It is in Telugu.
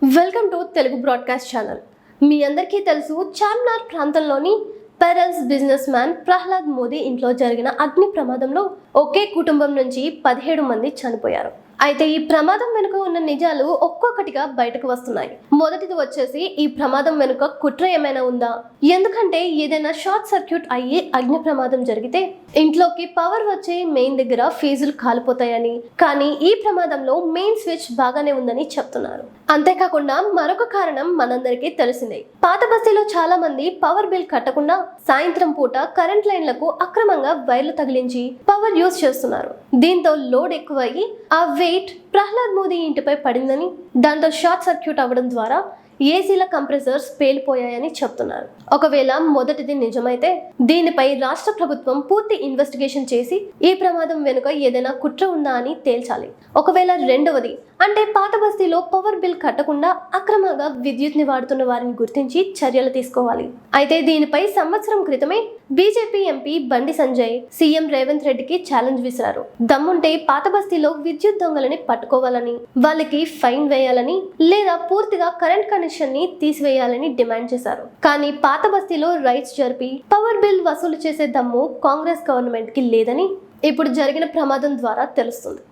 Welcome to Telugu broadcast channel. మీ అందరికీ తెలుసు, చార్మినార్ ప్రాంతంలోని pearls businessman Prahlad Modi ఇంట్లో జరిగిన అగ్ని ప్రమాదంలో ఒకే కుటుంబం నుంచి 17 మంది చనిపోయారు. అయితే ఈ ప్రమాదం వెనుక ఉన్న నిజాలు ఒక్కొక్కటిగా బయటకు వస్తున్నాయి. మొదటిది వచ్చేసి, ఈ ప్రమాదం వెనుక కుట్ర ఏమైనా ఉందా? ఎందుకంటే ఏదైనా షార్ట్ సర్క్యూట్ అయ్యి అగ్ని ప్రమాదం జరిగితే ఇంట్లోకి పవర్ వచ్చే మెయిన్ దగ్గర ఫీజులు కాలిపోతాయని, కానీ ఈ ప్రమాదంలో మెయిన్ స్విచ్ బాగానే ఉందని చెప్తున్నారు. అంతేకాకుండా మరొక కారణం మనందరికీ తెలిసిందే. పాత బస్తీలో చాలా మంది పవర్ బిల్ కట్టకుండా సాయంత్రం పూట కరెంట్ లైన్లకు అక్రమంగా వైర్లు తగిలించి పవర్ యూజ్ చేస్తున్నారు. దీంతో లోడ్ ఎక్కువయ్యి ఆ వెయిట్ ప్రహ్లాద్ మోదీ ఇంటిపై పడిందని, దాంతో షార్ట్ సర్క్యూట్ అవ్వడం ద్వారా ఏసీల కంప్రెసర్స్ పేలిపోయాయని చెప్తున్నారు. ఒకవేళ మొదటిది నిజమైతే దీనిపై రాష్ట్ర ప్రభుత్వం పూర్తి ఇన్వెస్టిగేషన్ చేసి ఈ ప్రమాదం వెనుక ఏదైనా కుట్ర ఉందా అని తేల్చాలి. ఒకవేళ రెండవది అంటే పాత బస్తీలో పవర్ బిల్ కట్టకుండా అక్రమంగా విద్యుత్ ని వాడుతున్న వారిని గుర్తించి చర్యలు తీసుకోవాలి. అయితే దీనిపై సంవత్సరం క్రితమే BJP MP Bandi Sanjay CM Revanth రెడ్డికి ఛాలెంజ్ విసిరారు. దమ్ముంటే పాత బస్తీలో విద్యుత్ దొంగలని పట్టుకోవాలని, వాళ్ళకి ఫైన్ వేయాలని లేదా పూర్తిగా కరెంట్ కనెక్షన్ ని తీసివేయాలని డిమాండ్ చేశారు. కానీ పాత బస్తీలో రైట్స్ జరిపి పవర్ బిల్ వసూలు చేసే దమ్ము కాంగ్రెస్ గవర్నమెంట్ కి లేదని ఇప్పుడు జరిగిన ప్రమాదం ద్వారా తెలుస్తుంది.